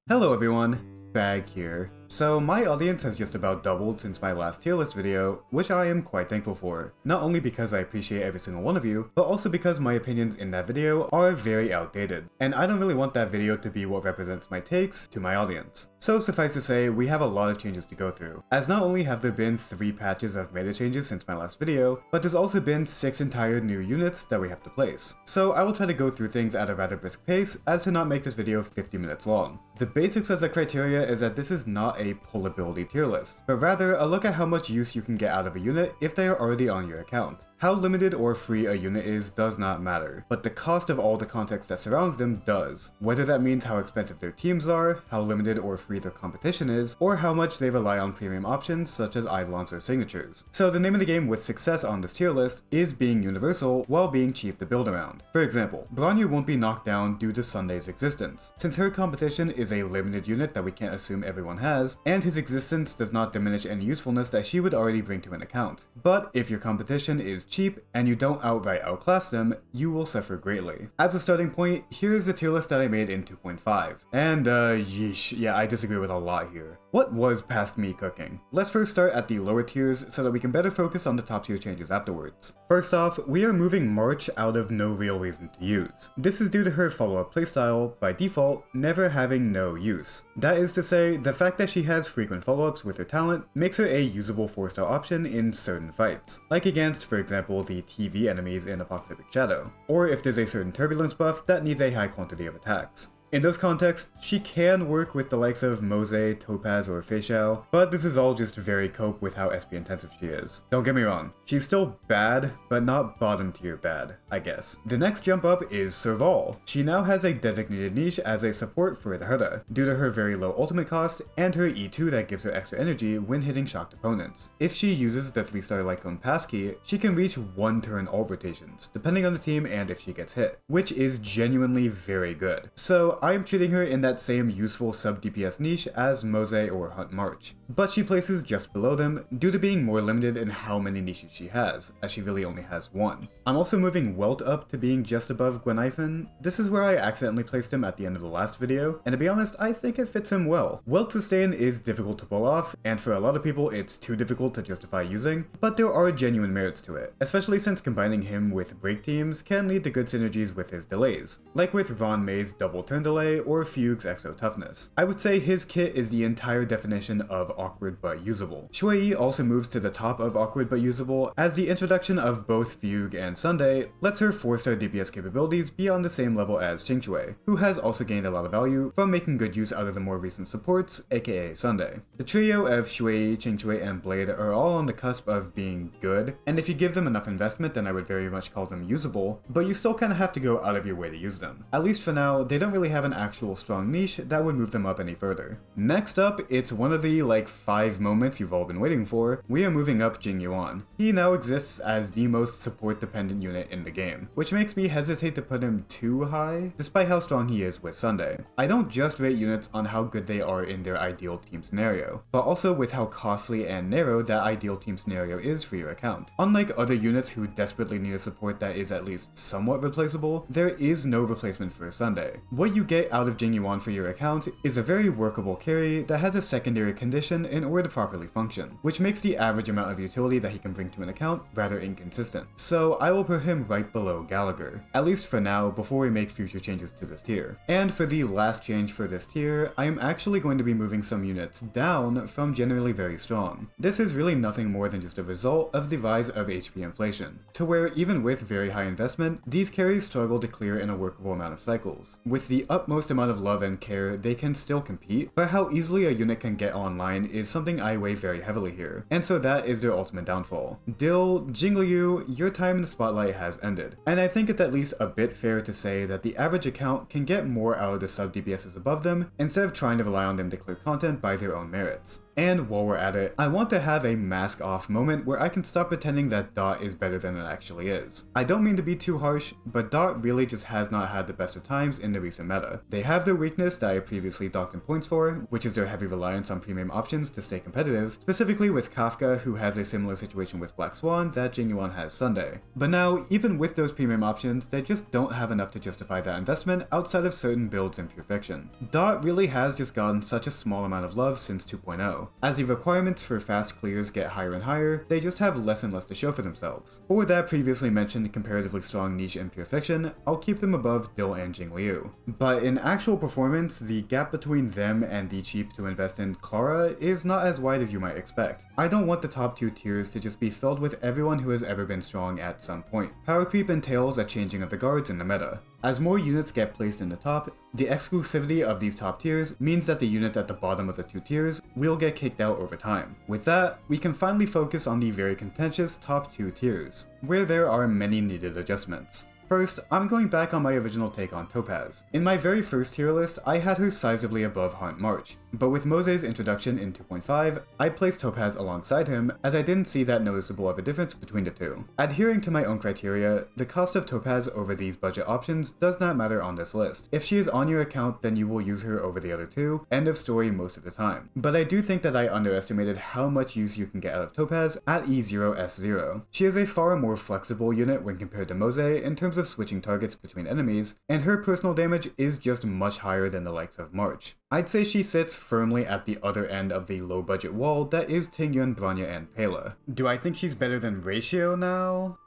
Hello everyone, Bag here. So my audience has just about doubled since my last tier list video, which I am quite thankful for. Not only because I appreciate every single one of you, but also because my opinions in that video are very outdated, and I don't really want that video to be what represents my takes to my audience. So suffice to say, we have a lot of changes to go through, as not only have there been 3 patches of meta changes since my last video, but there's also been 6 entire new units that we have to place. So I will try to go through things at a rather brisk pace as to not make this video 50 minutes long. The basics of the criteria is that this is not a pullability tier list, but rather a look at how much use you can get out of a unit if they are already on your account. How limited or free a unit is does not matter, but the cost of all the context that surrounds them does. Whether that means how expensive their teams are, how limited or free their competition is, or how much they rely on premium options such as Eidolons or signatures. So the name of the game with success on this tier list is being universal while being cheap to build around. For example, Branya won't be knocked down due to Sunday's existence, since her competition is a limited unit that we can't assume everyone has, and his existence does not diminish any usefulness that she would already bring to an account. But if your competition is cheap and you don't outright outclass them, you will suffer greatly. As a starting point, here's the tier list that I made in 2.5. And yeesh, yeah, I disagree with a lot here. What was past me cooking? Let's first start at the lower tiers so that we can better focus on the top tier changes afterwards. First off, we are moving March out of no real reason to use. This is due to her follow-up playstyle, by default, never having no use. That is to say, the fact that she has frequent follow-ups with her talent makes her a usable 4-star option in certain fights, like against, for example, the TV enemies in Apocalyptic Shadow, or if there's a certain turbulence buff that needs a high quantity of attacks. In those contexts, she can work with the likes of Mose, Topaz, or Fei Xiao, but this is all just very cope with how SP intensive she is. Don't get me wrong, she's still bad, but not bottom tier bad, I guess. The next jump up is Serval. She now has a designated niche as a support for the Herda, due to her very low ultimate cost and her E2 that gives her extra energy when hitting shocked opponents. If she uses the 3-star Lycone passkey, she can reach 1 turn all rotations, depending on the team and if she gets hit, which is genuinely very good. So I am treating her in that same useful sub-DPS niche as Mose or Hunt March, but she places just below them due to being more limited in how many niches she has, as she really only has 1. I'm also moving Welt up to being just above Gwenhyfen. This is where I accidentally placed him at the end of the last video, and to be honest, I think it fits him well. Welt Sustain is difficult to pull off, and for a lot of people it's too difficult to justify using, but there are genuine merits to it, especially since combining him with break teams can lead to good synergies with his delays, like with Ron May's double turn delay or Fugue's exo toughness. I would say his kit is the entire definition of awkward but usable. Shui also moves to the top of awkward but usable, as the introduction of both Fugue and Sunday lets her 4-star DPS capabilities be on the same level as Qingque, who has also gained a lot of value from making good use out of the more recent supports, aka Sunday. The trio of Shui, Qingque, and Blade are all on the cusp of being good, and if you give them enough investment then I would very much call them usable, but you still kinda have to go out of your way to use them. At least for now, they don't really have an actual strong niche that would move them up any further. Next up, it's one of the 5 moments you've all been waiting for. We are moving up Jing Yuan. He now exists as the most support dependent unit in the game, which makes me hesitate to put him too high, despite how strong he is with Sunday. I don't just rate units on how good they are in their ideal team scenario, but also with how costly and narrow that ideal team scenario is for your account. Unlike other units who desperately need a support that is at least somewhat replaceable, there is no replacement for Sunday. What you get out of Jing Yuan for your account is a very workable carry that has a secondary condition in order to properly function, which makes the average amount of utility that he can bring to an account rather inconsistent. So I will put him right below Gallagher, at least for now before we make future changes to this tier. And for the last change for this tier, I am actually going to be moving some units down from generally very strong. This is really nothing more than just a result of the rise of HP inflation, to where even with very high investment, these carries struggle to clear in a workable amount of cycles. With the utmost amount of love and care, they can still compete, but how easily a unit can get online is something I weigh very heavily here, and so that is their ultimate downfall. Dill, Jingliu, your time in the spotlight has ended, and I think it's at least a bit fair to say that the average account can get more out of the sub DPSs above them instead of trying to rely on them to clear content by their own merits. And while we're at it, I want to have a mask off moment where I can stop pretending that Dot is better than it actually is. I don't mean to be too harsh, but Dot really just has not had the best of times in the recent meta. They have their weakness that I previously docked in points for, which is their heavy reliance on premium options to stay competitive, specifically with Kafka, who has a similar situation with Black Swan that Jinyuan has Sunday. But now, even with those premium options, they just don't have enough to justify that investment outside of certain builds in Pure Fiction. Dot really has just gotten such a small amount of love since 2.0. As the requirements for fast clears get higher and higher, they just have less and less to show for themselves. For that previously mentioned comparatively strong niche in Pure Fiction, I'll keep them above Dill and Jingliu. But in actual performance, the gap between them and the cheap to invest in Clara is not as wide as you might expect. I don't want the top 2 tiers to just be filled with everyone who has ever been strong at some point. Power creep entails a changing of the guards in the meta. As more units get placed in the top, the exclusivity of these top tiers means that the units at the bottom of the 2 tiers will get kicked out over time. With that, we can finally focus on the very contentious top 2 tiers, where there are many needed adjustments. First, I'm going back on my original take on Topaz. In my very first tier list, I had her sizably above Haunt March, but with Mose's introduction in 2.5, I placed Topaz alongside him as I didn't see that noticeable of a difference between the two. Adhering to my own criteria, the cost of Topaz over these budget options does not matter on this list. If she is on your account, then you will use her over the other two, end of story most of the time. But I do think that I underestimated how much use you can get out of Topaz at E0S0. She is a far more flexible unit when compared to Mose in terms of switching targets between enemies, and her personal damage is just much higher than the likes of March. I'd say she sits firmly at the other end of the low budget wall that is Tingyun, Bronya, and Pela. Do I think she's better than Ratio now?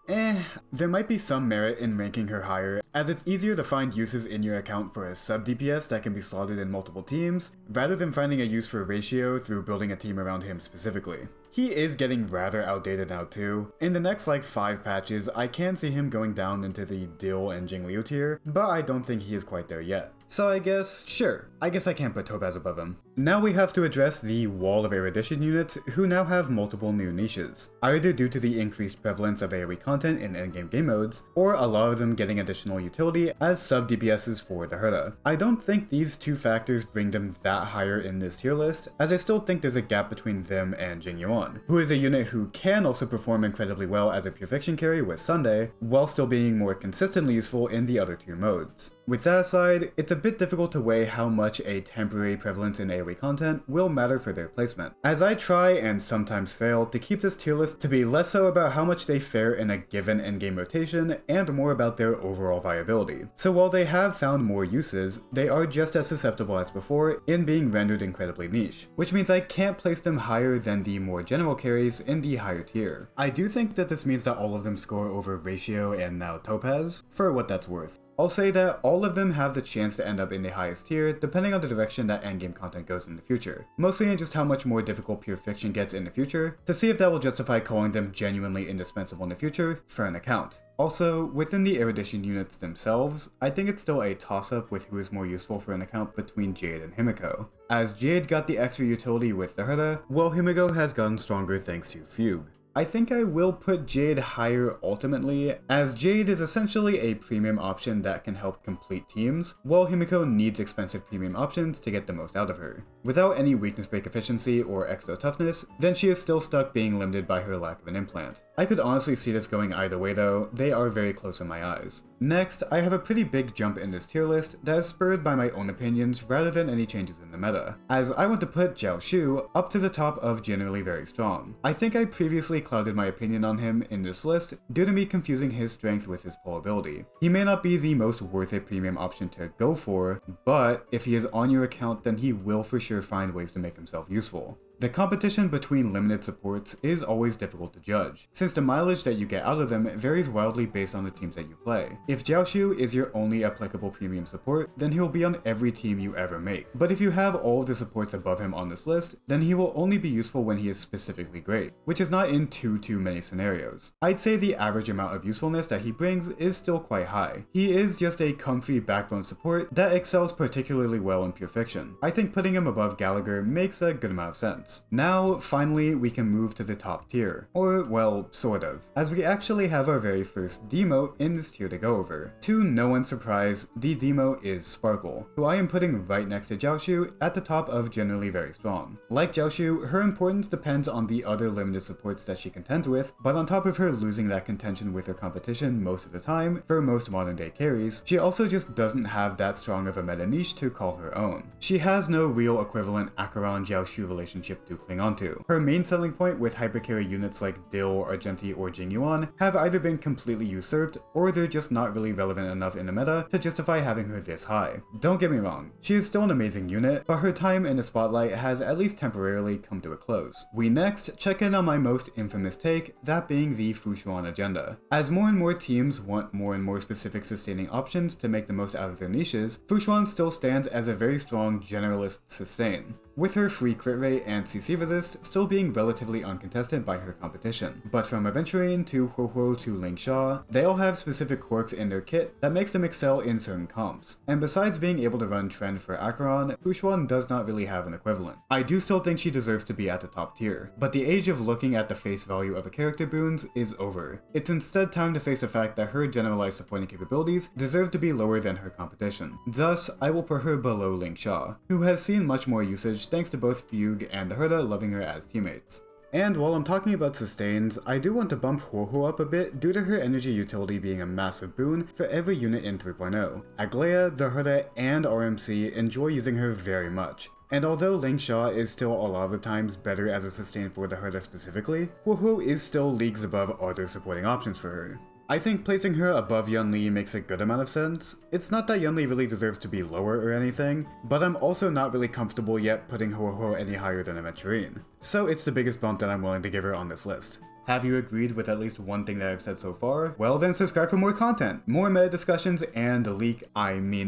There might be some merit in ranking her higher, as it's easier to find uses in your account for a sub DPS that can be slotted in multiple teams, rather than finding a use for Ratio through building a team around him specifically. He is getting rather outdated now too. In the next 5 patches, I can see him going down into the Dill and Jingliu tier, but I don't think he is quite there yet. So I guess, sure, I guess I can't put Topaz above him. Now we have to address the wall of erudition units who now have multiple new niches, either due to the increased prevalence of AoE content in endgame game modes, or a lot of them getting additional utility as sub DPSs for the Herda. I don't think these two factors bring them that higher in this tier list, as I still think there's a gap between them and Jingyuan, who is a unit who can also perform incredibly well as a Pure Fiction carry with Sunday, while still being more consistently useful in the other two modes. With that aside, it's a bit difficult to weigh how much a temporary prevalence in AoE content will matter for their placement, as I try and sometimes fail to keep this tier list to be less so about how much they fare in a given endgame rotation and more about their overall viability. So while they have found more uses, they are just as susceptible as before in being rendered incredibly niche, which means I can't place them higher than the more general carries in the higher tier. I do think that this means that all of them score over Ratio and now Topaz, for what that's worth. I'll say that all of them have the chance to end up in the highest tier depending on the direction that endgame content goes in the future, mostly in just how much more difficult Pure Fiction gets in the future, to see if that will justify calling them genuinely indispensable in the future for an account. Also, within the erudition units themselves, I think it's still a toss-up with who is more useful for an account between Jade and Himiko, as Jade got the extra utility with the Herda, while Himiko has gotten stronger thanks to Fugue. I think I will put Jade higher ultimately, as Jade is essentially a premium option that can help complete teams, while Himiko needs expensive premium options to get the most out of her. Without any weakness break efficiency or extra toughness, then she is still stuck being limited by her lack of an implant. I could honestly see this going either way though, they are very close in my eyes. Next, I have a pretty big jump in this tier list that is spurred by my own opinions rather than any changes in the meta, as I want to put Jiao Shu up to the top of generally very strong. I think I previously clouded my opinion on him in this list due to me confusing his strength with his pull ability. He may not be the most worth it premium option to go for, but if he is on your account then he will for sure find ways to make himself useful. The competition between limited supports is always difficult to judge, since the mileage that you get out of them varies wildly based on the teams that you play. If Jiaoshu is your only applicable premium support, then he'll be on every team you ever make. But if you have all of the supports above him on this list, then he will only be useful when he is specifically great, which is not in too many scenarios. I'd say the average amount of usefulness that he brings is still quite high. He is just a comfy backbone support that excels particularly well in Pure Fiction. I think putting him above Gallagher makes a good amount of sense. performance. Now, finally, we can move to the top tier. Or, well, sort of, as we actually have our very first demote in this tier to go over. To no one's surprise, the demote is Sparkle, who I am putting right next to Jiaoshu at the top of generally very strong. Like Jiaoshu, her importance depends on the other limited supports that she contends with, but on top of her losing that contention with her competition most of the time for most modern day carries, she also just doesn't have that strong of a meta niche to call her own. She has no real equivalent Acheron-Jiaoshu relationship to cling onto. Her main selling point with hypercarry units like Dill, Argenti, or Jingyuan have either been completely usurped, or they're just not really relevant enough in the meta to justify having her this high. Don't get me wrong, she is still an amazing unit, but her time in the spotlight has at least temporarily come to a close. We next check in on my most infamous take, that being the Fushuan agenda. As more and more teams want more and more specific sustaining options to make the most out of their niches, Fushuan still stands as a very strong generalist sustain, with her free crit rate and CC resist still being relatively uncontested by her competition. But from Aventurine to Huohuo to Ling Sha, they all have specific quirks in their kit that makes them excel in certain comps. And besides being able to run trend for Acheron, Fushuan does not really have an equivalent. I do still think she deserves to be at the top tier, but the age of looking at the face value of a character boons is over. It's instead time to face the fact that her generalized supporting capabilities deserve to be lower than her competition. Thus, I will put her below Ling Sha, who has seen much more usage thanks to both Fugue and the Herda loving her as teammates. And while I'm talking about sustains, I do want to bump Huohuo up a bit due to her energy utility being a massive boon for every unit in 3.0. Aglaya, the Herda, and RMC enjoy using her very much. And although Ling Sha is still a lot of the times better as a sustain for the Herda specifically, Huohuo is still leagues above other supporting options for her. I think placing her above Yunli makes a good amount of sense. It's not that Yunli really deserves to be lower or anything, but I'm also not really comfortable yet putting Huohuo any higher than Aventurine. So it's the biggest bump that I'm willing to give her on this list. Have you agreed with at least one thing that I've said so far? Well then subscribe for more content. More meta discussions and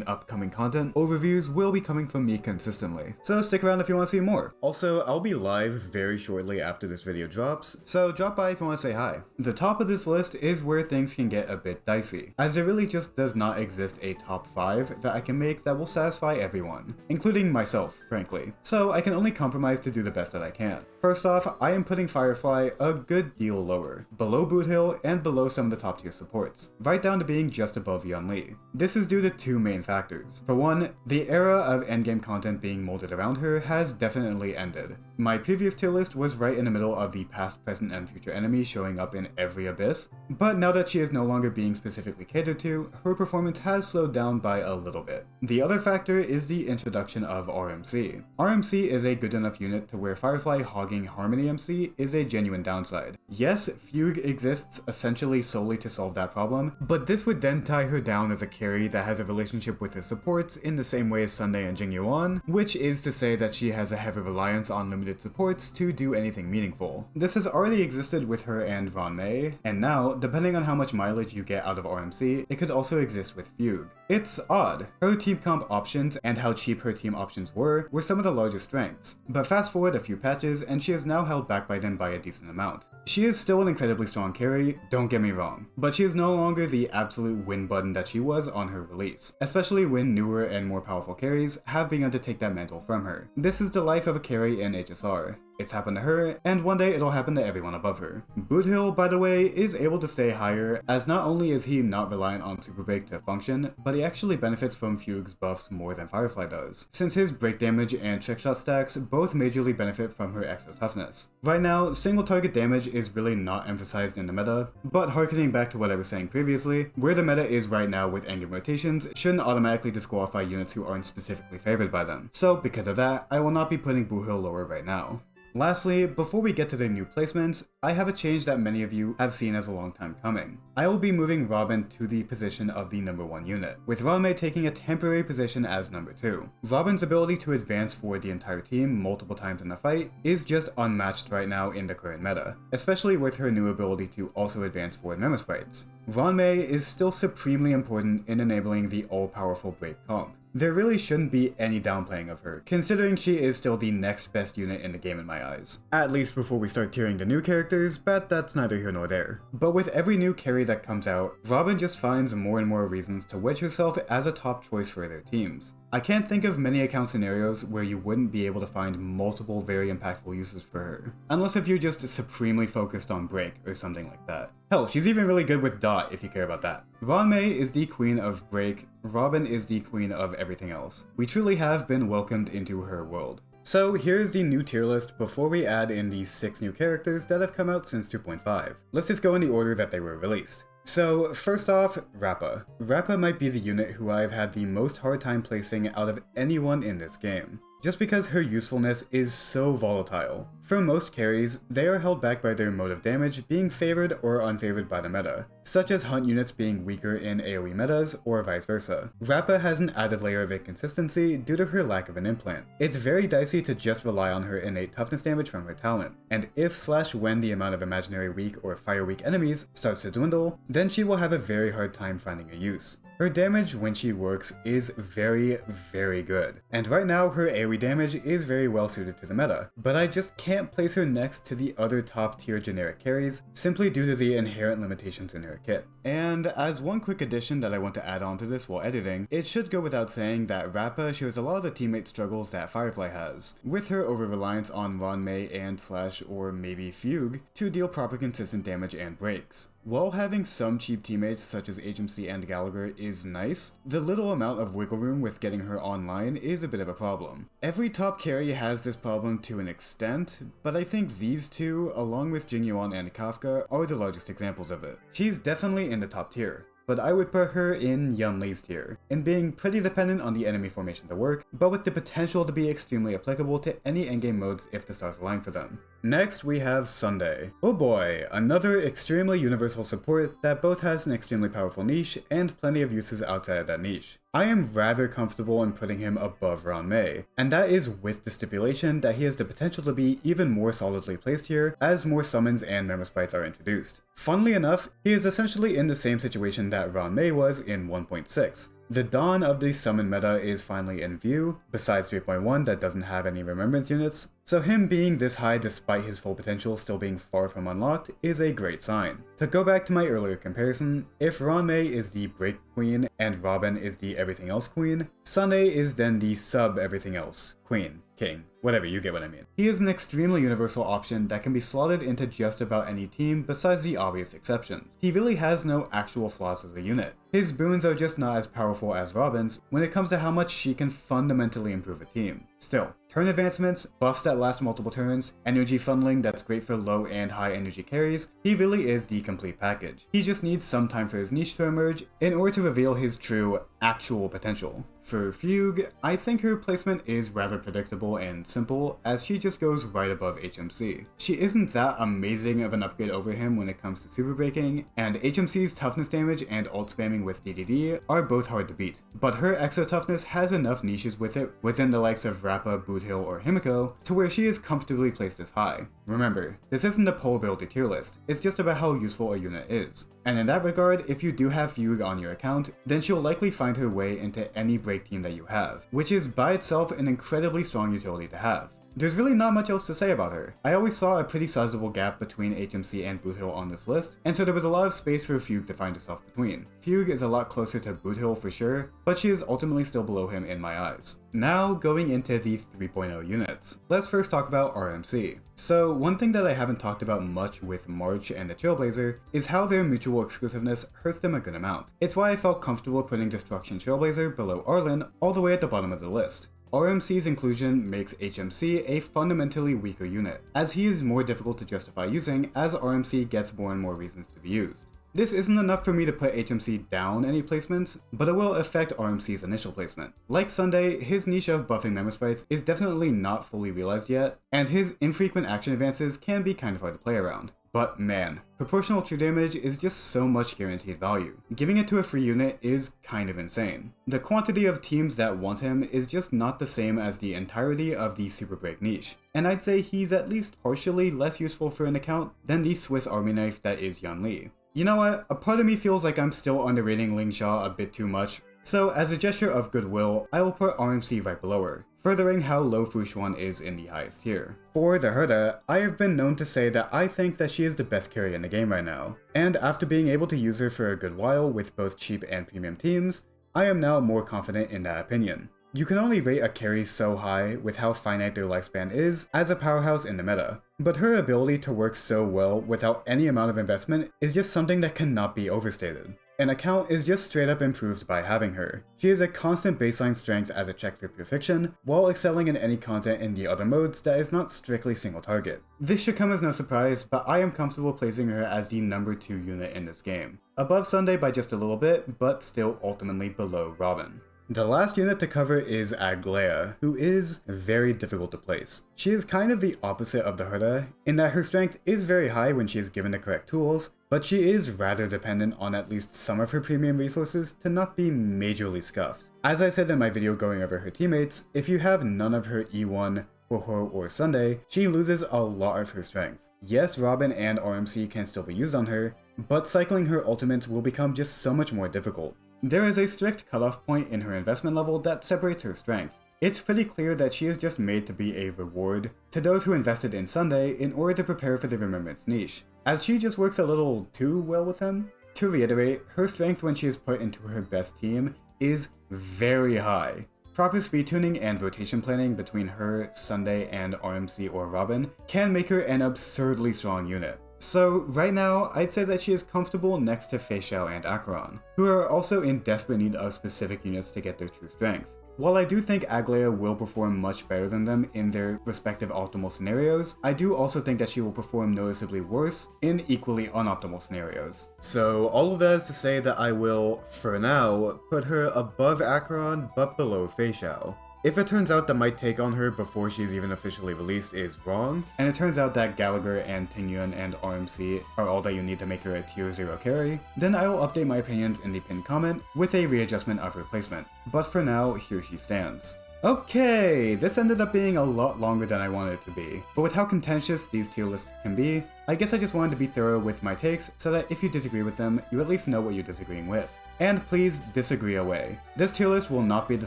upcoming content overviews will be coming from me consistently. So stick around if you want to see more. Also, I'll be live very shortly after this video drops, so drop by if you want to say hi. The top of this list is where things can get a bit dicey, as there really just does not exist a top 5 that I can make that will satisfy everyone, including myself, frankly. So I can only compromise to do the best that I can. First off, I am putting Firefly a good deal lower, below Boothill and below some of the top tier supports, right down to being just above Yunli. This is due to two main factors. For one, the era of endgame content being molded around her has definitely ended. My previous tier list was right in the middle of the past, present, and future enemies showing up in every abyss, but now that she is no longer being specifically catered to, her performance has slowed down by a little bit. The other factor is the introduction of RMC. RMC is a good enough unit to where Firefly hogging Harmony MC is a genuine downside. Yes, Fugue exists essentially solely to solve that problem, but this would then tie her down as a carry that has a relationship with her supports in the same way as Sunday and Jingyuan, which is to say that she has a heavy reliance on limited supports to do anything meaningful. This has already existed with her and Ranmei, and now, depending on how much mileage you get out of RMC, it could also exist with Fugue. It's odd. Her team comp options and how cheap her team options were some of the largest strengths, but fast forward a few patches and she is now held back by them by a decent amount. She is still an incredibly strong carry, don't get me wrong, but she is no longer the absolute win button that she was on her release, especially when newer and more powerful carries have begun to take that mantle from her. This is the life of a carry in HSR. It's happened to her, and one day it'll happen to everyone above her. Boothill, by the way, is able to stay higher, as not only is he not reliant on Super Break to function, but he actually benefits from Fugue's buffs more than Firefly does, since his break damage and trick shot stacks both majorly benefit from her exo toughness. Right now, single target damage is really not emphasized in the meta, but harkening back to what I was saying previously, where the meta is right now with endgame rotations shouldn't automatically disqualify units who aren't specifically favored by them. So because of that, I will not be putting Boothill lower right now. Lastly, before we get to the new placements, I have a change that many of you have seen as a long time coming. I will be moving Robin to the position of the number 1 unit, with Ranmei taking a temporary position as number 2. Robin's ability to advance for the entire team multiple times in a fight is just unmatched right now in the current meta, especially with her new ability to also advance forward memo sprites. Ranmei is still supremely important in enabling the all-powerful break comp. There really shouldn't be any downplaying of her, considering she is still the next best unit in the game in my eyes. At least before we start tiering the new characters, but that's neither here nor there. But with every new carry that comes out, Robin just finds more and more reasons to wedge herself as a top choice for their teams. I can't think of many account scenarios where you wouldn't be able to find multiple very impactful uses for her, unless if you're just supremely focused on break or something like that. Hell, she's even really good with dot if you care about that. Ranmei is the queen of break, Robin is the queen of everything else. We truly have been welcomed into her world. So here's the new tier list before we add in the 6 new characters that have come out since 2.5. Let's just go in the order that they were released. So first off, Rappa. Rappa might be the unit who I've had the most hard time placing out of anyone in this game, just because her usefulness is so volatile. For most carries, they are held back by their mode of damage being favored or unfavored by the meta, such as hunt units being weaker in AoE metas or vice versa. Rappa has an added layer of inconsistency due to her lack of an implant. It's very dicey to just rely on her innate toughness damage from her talent, and if/when the amount of imaginary weak or fire weak enemies starts to dwindle, then she will have a very hard time finding a use. Her damage when she works is very, very good, and right now her AoE damage is very well suited to the meta, but I just can't place her next to the other top tier generic carries simply due to the inherent limitations in her kit. And as one quick addition that I want to add on to this while editing, it should go without saying that Rappa shares a lot of the teammate struggles that Firefly has, with her over-reliance on Ranmei and/or maybe Fugue to deal proper consistent damage and breaks. While having some cheap teammates such as HMC and Gallagher is nice, the little amount of wiggle room with getting her online is a bit of a problem. Every top carry has this problem to an extent, but I think these two, along with Jingyuan and Kafka, are the largest examples of it. She's definitely in the top tier, but I would put her in Yunli's tier, in being pretty dependent on the enemy formation to work, but with the potential to be extremely applicable to any endgame modes if the stars align for them. Next, we have Sunday. Oh boy, another extremely universal support that both has an extremely powerful niche and plenty of uses outside of that niche. I am rather comfortable in putting him above Ranmei, and that is with the stipulation that he has the potential to be even more solidly placed here as more summons and Memosprites are introduced. Funnily enough, he is essentially in the same situation that Ranmei was in 1.6. The dawn of the summon meta is finally in view, besides 3.1 that doesn't have any remembrance units, so him being this high despite his full potential still being far from unlocked is a great sign. To go back to my earlier comparison, if Ranmei is the break queen and Robin is the everything else queen, Sunday is then the sub everything else queen, king, whatever, you get what I mean. He is an extremely universal option that can be slotted into just about any team besides the obvious exceptions. He really has no actual flaws as a unit. His boons are just not as powerful as Robin's when it comes to how much she can fundamentally improve a team. Still, turn advancements, buffs that last multiple turns, energy funneling that's great for low and high energy carries, he really is the complete package. He just needs some time for his niche to emerge in order to reveal his true, actual potential. For Fugue, I think her placement is rather predictable and simple, as she just goes right above HMC. She isn't that amazing of an upgrade over him when it comes to super breaking, and HMC's toughness damage and ult spamming with DDD are both hard to beat, but her extra toughness has enough niches with it within the likes of Rappa, Boothill, or Himiko to where she is comfortably placed this high. Remember, this isn't a poll ability tier list, it's just about how useful a unit is. And in that regard, if you do have Fugue on your account, then she'll likely find her way into any break team that you have, which is by itself an incredibly strong utility to have. There's really not much else to say about her. I always saw a pretty sizable gap between HMC and Boothill on this list, and so there was a lot of space for Fugue to find herself between. Fugue is a lot closer to Boothill for sure, but she is ultimately still below him in my eyes. Now, going into the 3.0 units. Let's first talk about RMC. So, one thing that I haven't talked about much with March and the Trailblazer is how their mutual exclusiveness hurts them a good amount. It's why I felt comfortable putting Destruction Trailblazer below Arlen all the way at the bottom of the list. RMC's inclusion makes HMC a fundamentally weaker unit, as he is more difficult to justify using as RMC gets more and more reasons to be used. This isn't enough for me to put HMC down any placements, but it will affect RMC's initial placement. Like Sunday, his niche of buffing Memosprites is definitely not fully realized yet, and his infrequent action advances can be kind of hard to play around. But man, proportional true damage is just so much guaranteed value. Giving it to a free unit is kind of insane. The quantity of teams that want him is just not the same as the entirety of the Super Break niche, and I'd say he's at least partially less useful for an account than the Swiss Army knife that is Yunli. You know what, a part of me feels like I'm still underrating Ling Xia a bit too much, so as a gesture of goodwill, I will put RMC right below her, furthering how low Fushuan is in the highest tier. For the Herda, I have been known to say that I think that she is the best carry in the game right now, and after being able to use her for a good while with both cheap and premium teams, I am now more confident in that opinion. You can only rate a carry so high with how finite their lifespan is as a powerhouse in the meta, but her ability to work so well without any amount of investment is just something that cannot be overstated. An account is just straight up improved by having her. She is a constant baseline strength as a check for pure fiction, while excelling in any content in the other modes that is not strictly single target. This should come as no surprise, but I am comfortable placing her as the number 2 unit in this game. Above Sunday by just a little bit, but still ultimately below Robin. The last unit to cover is Aglaea, who is very difficult to place. She is kind of the opposite of the Herda, in that her strength is very high when she is given the correct tools, but she is rather dependent on at least some of her premium resources to not be majorly scuffed. As I said in my video going over her teammates, if you have none of her E1, Ho or Sunday, she loses a lot of her strength. Yes, Robin and RMC can still be used on her, but cycling her ultimates will become just so much more difficult. There is a strict cutoff point in her investment level that separates her strength. It's pretty clear that she is just made to be a reward to those who invested in Sunday in order to prepare for the Remembrance niche, as she just works a little too well with him. To reiterate, her strength when she is put into her best team is very high. Proper speed tuning and rotation planning between her, Sunday, and RMC or Robin can make her an absurdly strong unit. So right now, I'd say that she is comfortable next to Fei Xiao and Acheron, who are also in desperate need of specific units to get their true strength. While I do think Aglaea will perform much better than them in their respective optimal scenarios, I do also think that she will perform noticeably worse in equally unoptimal scenarios. So all of that is to say that I will, for now, put her above Acheron but below Fei Xiao. If it turns out that my take on her before she's even officially released is wrong, and it turns out that Gallagher and Tingyun and RMC are all that you need to make her a tier 0 carry, then I will update my opinions in the pinned comment with a readjustment of her placement. But for now, here she stands. Okay, this ended up being a lot longer than I wanted it to be, but with how contentious these tier lists can be, I guess I just wanted to be thorough with my takes so that if you disagree with them, you at least know what you're disagreeing with. And please disagree away. This tier list will not be the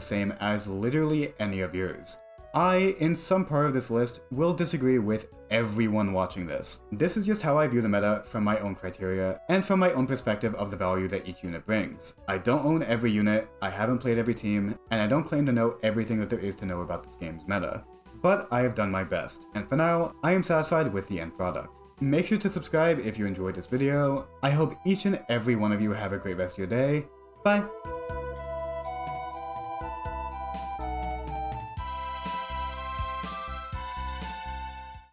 same as literally any of yours. I, in some part of this list, will disagree with everyone watching this. This is just how I view the meta from my own criteria, and from my own perspective of the value that each unit brings. I don't own every unit, I haven't played every team, and I don't claim to know everything that there is to know about this game's meta. But I have done my best, and for now, I am satisfied with the end product. Make sure to subscribe if you enjoyed this video. I hope each and every one of you have a great rest of your day. Bye!